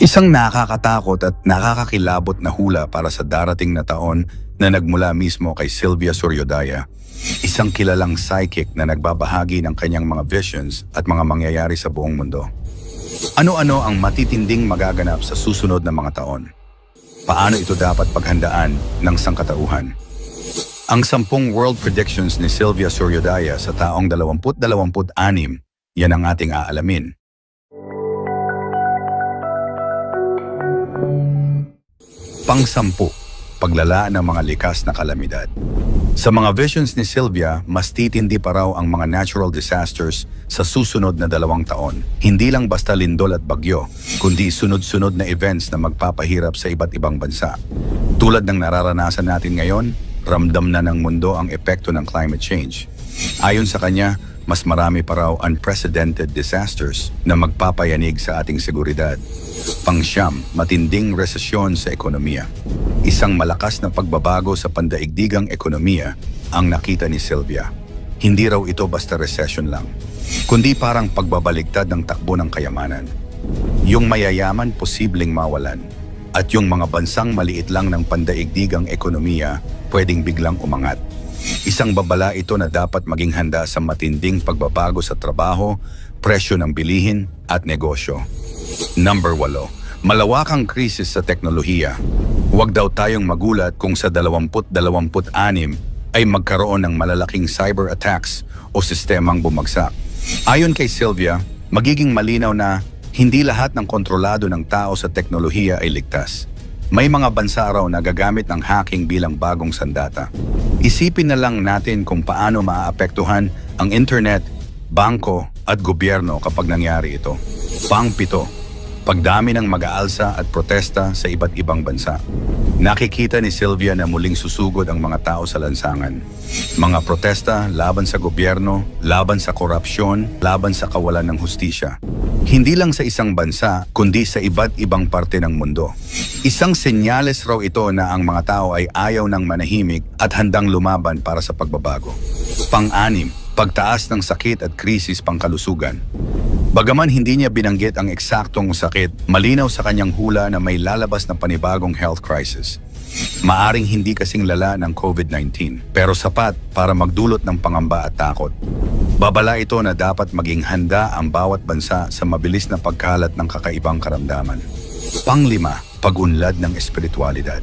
Isang nakakatakot at nakakakilabot na hula para sa darating na taon na nagmula mismo kay Sylvia Soriodaya, isang kilalang psychic na nagbabahagi ng kanyang mga visions at mga mangyayari sa buong mundo. Ano-ano ang matitinding magaganap sa susunod na mga taon? Paano ito dapat paghandaan ng sangkatauhan? Ang 10 world predictions ni Sylvia Soriodaya sa taong 2026, yan ang ating aalamin. Pang-10, paglala ng mga likas na kalamidad. Sa mga visions ni Sylvia, mas titindi pa raw ang mga natural disasters sa susunod na 2 taon. Hindi lang basta lindol at bagyo, kundi sunod-sunod na events na magpapahirap sa iba't ibang bansa. Tulad ng nararanasan natin ngayon, ramdam na ng mundo ang epekto ng climate change. Ayon sa kanya, mas marami pa raw unprecedented disasters na magpapayanig sa ating seguridad. Pang-9, matinding resesyon sa ekonomiya. Isang malakas na pagbabago sa pandaigdigang ekonomiya ang nakita ni Sylvia. Hindi raw ito basta recession lang, kundi parang pagbabaligtad ng takbo ng kayamanan. Yung mayayaman posibleng mawalan, at yung mga bansang maliit lang ng pandaigdigang ekonomiya pwedeng biglang umangat. Isang babala ito na dapat maging handa sa matinding pagbabago sa trabaho, presyo ng bilihin at negosyo. Number 8, malawakang krisis sa teknolohiya. Huwag daw tayong magulat kung sa 2026 ay magkaroon ng malalaking cyber attacks o sistemang bumagsak. Ayon kay Sylvia, magiging malinaw na hindi lahat ng kontrolado ng tao sa teknolohiya ay ligtas. May mga bansa raw na gagamit ng hacking bilang bagong sandata. Isipin na lang natin kung paano maaapektuhan ang internet, bangko at gobyerno kapag nangyari ito. Pang-7, pagdami ng mag-aalsa at protesta sa iba't ibang bansa. Nakikita ni Sylvia na muling susugod ang mga tao sa lansangan. Mga protesta laban sa gobyerno, laban sa korupsyon, laban sa kawalan ng hustisya. Hindi lang sa isang bansa, kundi sa iba't ibang parte ng mundo. Isang senyales raw ito na ang mga tao ay ayaw ng manahimik at handang lumaban para sa pagbabago. Pang-6, pagtaas ng sakit at krisis pangkalusugan. Bagaman hindi niya binanggit ang eksaktong sakit, malinaw sa kanyang hula na may lalabas na panibagong health crisis. Maaring hindi kasing lala ng COVID-19, pero sapat para magdulot ng pangamba at takot. Babala ito na dapat maging handa ang bawat bansa sa mabilis na pagkalat ng kakaibang karamdaman. Pang-5, pag-unlad ng espiritualidad.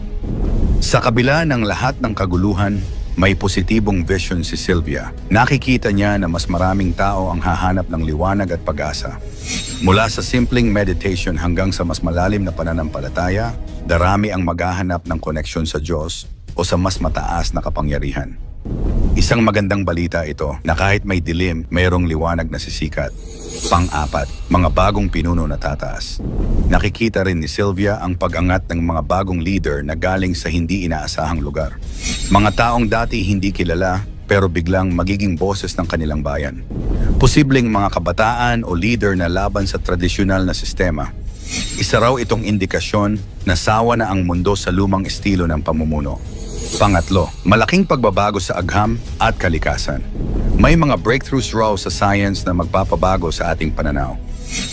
Sa kabila ng lahat ng kaguluhan, may positibong vision si Sylvia. Nakikita niya na mas maraming tao ang hahanap ng liwanag at pag-asa. Mula sa simpleng meditation hanggang sa mas malalim na pananampalataya, darami ang maghahanap ng koneksyon sa Diyos o sa mas mataas na kapangyarihan. Isang magandang balita ito na kahit may dilim, mayroong liwanag na sisikat. Pang-4, mga bagong pinuno na tataas. Nakikita rin ni Sylvia ang pag-angat ng mga bagong leader na galing sa hindi inaasahang lugar. Mga taong dati hindi kilala pero biglang magiging boses ng kanilang bayan. Posibleng mga kabataan o leader na laban sa tradisyonal na sistema. Isa raw itong indikasyon na sawa na ang mundo sa lumang estilo ng pamumuno. Pang-8, malaking pagbabago sa agham at kalikasan. May mga breakthroughs raw sa science na magpapabago sa ating pananaw.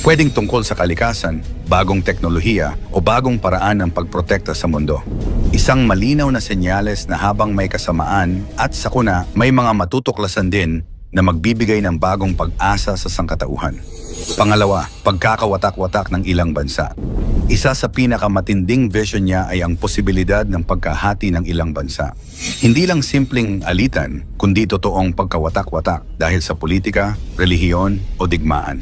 Pwedeng tungkol sa kalikasan, bagong teknolohiya o bagong paraan ng pagprotekta sa mundo. Isang malinaw na senyales na habang may kasamaan at sakuna, may mga matutuklasan din na magbibigay ng bagong pag-asa sa sangkatauhan. Pangalawa, pagkakawatak-watak ng ilang bansa. Isa sa pinakamatinding vision niya ay ang posibilidad ng pagkahati ng ilang bansa. Hindi lang simpleng alitan, kundi totoong pagkawatak-watak dahil sa politika, relihiyon o digmaan.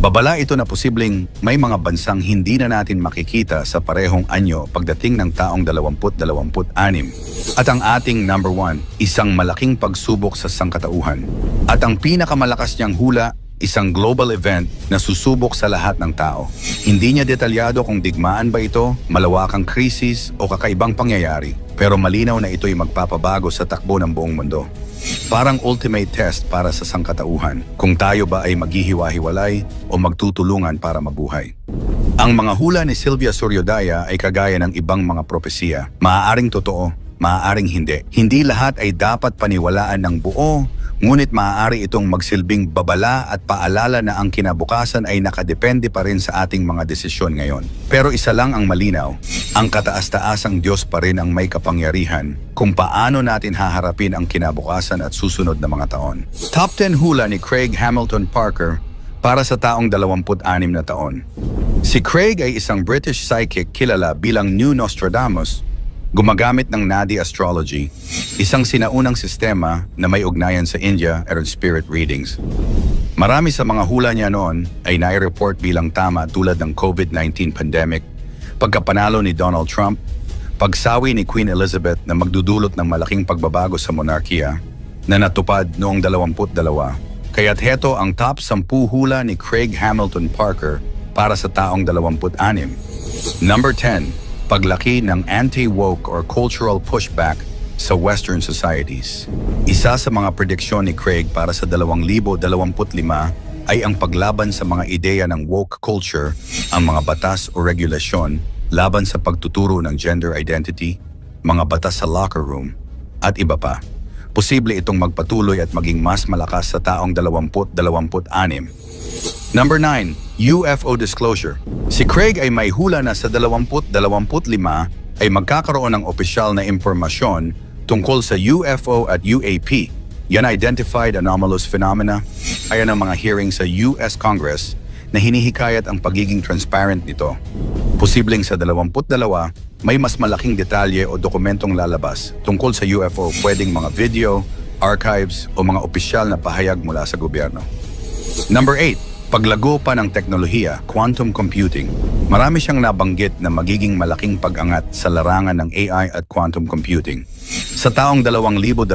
Babala ito na posibleng may mga bansang hindi na natin makikita sa parehong anyo pagdating ng taong 2026. At ang ating number 1, isang malaking pagsubok sa sangkatauhan. At ang pinakamalakas niyang hula, isang global event na susubok sa lahat ng tao. Hindi niya detalyado kung digmaan ba ito, malawakang krisis o kakaibang pangyayari, pero malinaw na ito'y magpapabago sa takbo ng buong mundo. Parang ultimate test para sa sangkatauhan, kung tayo ba ay maghihiwa-hiwalay o magtutulungan para mabuhay. Ang mga hula ni Sylvia Soriodaya ay kagaya ng ibang mga propesiya. Maaaring totoo, maaaring hindi. Hindi lahat ay dapat paniwalaan ng buo, Ngunit maaari itong magsilbing babala at paalala na ang kinabukasan ay nakadepende pa rin sa ating mga desisyon ngayon. Pero isa lang ang malinaw, ang kataas-taasang Diyos pa rin ang may kapangyarihan kung paano natin haharapin ang kinabukasan at susunod na mga taon. Top 10 hula ni Craig Hamilton Parker para sa taong 26 na taon. Si Craig ay isang British psychic kilala bilang New Nostradamus, gumagamit ng Nadi Astrology, isang sinaunang sistema na may ugnayan sa India at spirit readings. Marami sa mga hula niya noon ay nai-report bilang tama tulad ng COVID-19 pandemic, pagkapanalo ni Donald Trump, pagsawi ni Queen Elizabeth na magdudulot ng malaking pagbabago sa monarkiya na natupad noong 22. Kaya't heto ang top 10 hula ni Craig Hamilton Parker para sa taong 26. Number 10. Paglaki ng anti-woke or cultural pushback sa Western societies. Isa sa mga prediksyon ni Craig para sa 2025 ay ang paglaban sa mga ideya ng woke culture, ang mga batas o regulasyon laban sa pagtuturo ng gender identity, mga batas sa locker room, at iba pa. Posible itong magpatuloy at maging mas malakas sa taong 2026. Number 9. UFO disclosure. Si Craig ay may hula na sa 2025 ay magkakaroon ng opisyal na impormasyon tungkol sa UFO at UAP, Unidentified Anomalous Phenomena, ayan ang mga hearing sa US Congress na hinihikayat ang pagiging transparent nito. Posibleng sa 22, may mas malaking detalye o dokumentong lalabas tungkol sa UFO, pwedeng mga video, archives o mga opisyal na pahayag mula sa gobyerno. Number 8. Paglago pa ng teknolohiya, quantum computing. Marami siyang nabanggit na magiging malaking pag-angat sa larangan ng AI at quantum computing. Sa taong 2026,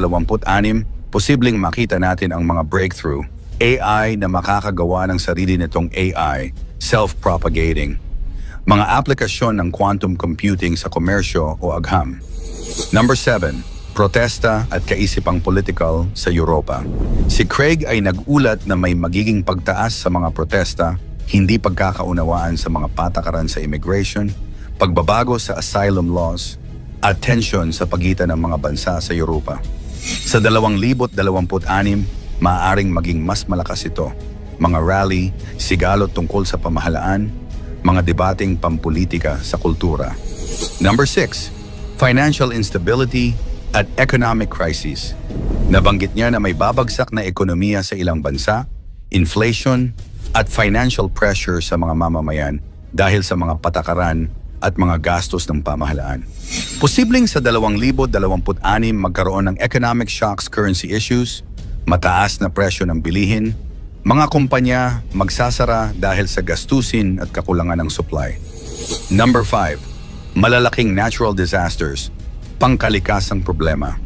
posibleng makita natin ang mga breakthrough, AI na makakagawa ng sarili nitong AI, self-propagating. Mga aplikasyon ng quantum computing sa komersyo o agham. Number 7. Protesta at kaisipang political sa Europa. Si Craig ay nag-ulat na may magiging pagtaas sa mga protesta, hindi pagkakaunawaan sa mga patakaran sa immigration, pagbabago sa asylum laws, at tensyon sa pagitan ng mga bansa sa Europa. Sa 2026, maaaring maging mas malakas ito. Mga rally, sigalot tungkol sa pamahalaan, mga debating pampolitika sa kultura. Number 6. Financial instability at economic crisis. Nabanggit niya na may babagsak na ekonomiya sa ilang bansa, inflation, at financial pressure sa mga mamamayan dahil sa mga patakaran at mga gastos ng pamahalaan. Posibleng sa 2026 magkaroon ng economic shocks, currency issues, mataas na presyo ng bilihin, mga kumpanya magsasara dahil sa gastusin at kakulangan ng supply. Number 5. Malalaking natural disasters, pangkalikasang problema.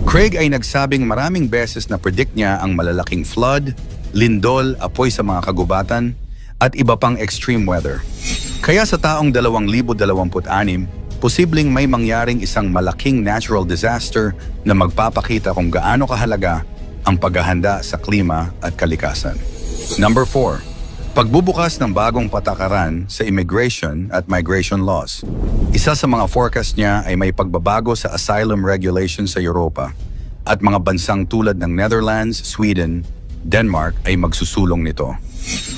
Craig ay nagsabing maraming beses na predict niya ang malalaking flood, lindol, apoy sa mga kagubatan, at iba pang extreme weather. Kaya sa taong 2026, posibleng may mangyaring isang malaking natural disaster na magpapakita kung gaano kahalaga ang paghahanda sa klima at kalikasan. Number 4. Pagbubukas ng bagong patakaran sa immigration at migration laws. Isa sa mga forecast niya ay may pagbabago sa asylum regulations sa Europa at mga bansang tulad ng Netherlands, Sweden, Denmark ay magsusulong nito.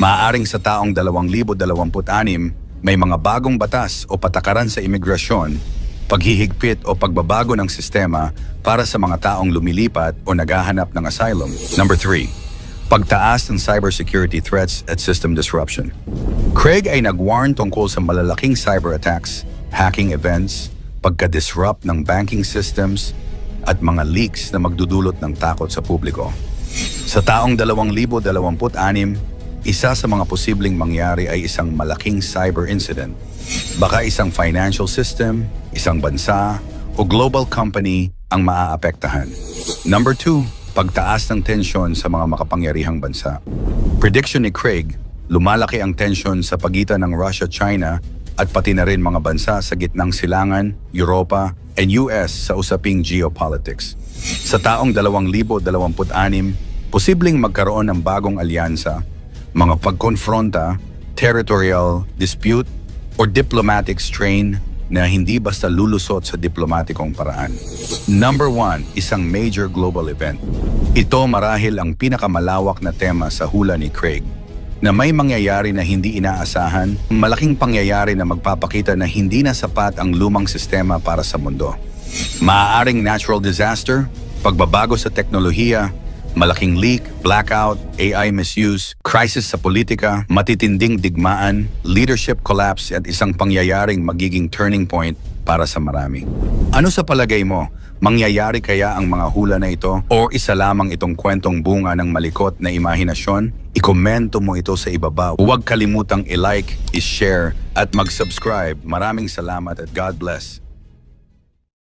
Maaaring sa taong 2026, may mga bagong batas o patakaran sa imigrasyon, paghihigpit o pagbabago ng sistema para sa mga taong lumilipat o naghahanap ng asylum. Number 3. Pagtaas ng cybersecurity threats at system disruption. Craig ay nag-warn tungkol sa malalaking cyber attacks, hacking events, pagka-disrupt ng banking systems, at mga leaks na magdudulot ng takot sa publiko. Sa taong 2026, isa sa mga posibleng mangyari ay isang malaking cyber incident. Baka isang financial system, isang bansa, o global company ang maaapektahan. Number 2. Pagtaas ng tensyon sa mga makapangyarihang bansa. Prediction ni Craig, lumalaki ang tensyon sa pagitan ng Russia-China at pati na rin mga bansa sa gitnang silangan, Europa, and US sa usaping geopolitics. Sa taong 2026, posibleng magkaroon ng bagong alyansa, mga pagkonfronta, territorial dispute, or diplomatic strain na hindi basta lulusot sa diplomatikong paraan. Number 1, isang major global event. Ito marahil ang pinakamalawak na tema sa hula ni Craig, na may mangyayari na hindi inaasahan, malaking pangyayari na magpapakita na hindi na sapat ang lumang sistema para sa mundo. Maaaring natural disaster, pagbabago sa teknolohiya, malaking leak, blackout, AI misuse, crisis sa politika, matitinding digmaan, leadership collapse at isang pangyayaring magiging turning point para sa marami. Ano sa palagay mo? Mangyayari kaya ang mga hula na ito o isa lamang itong kwentong bunga ng malikot na imahinasyon? Ikomento mo ito sa ibaba. Huwag kalimutang i-like, i-share at mag-subscribe. Maraming salamat at God bless.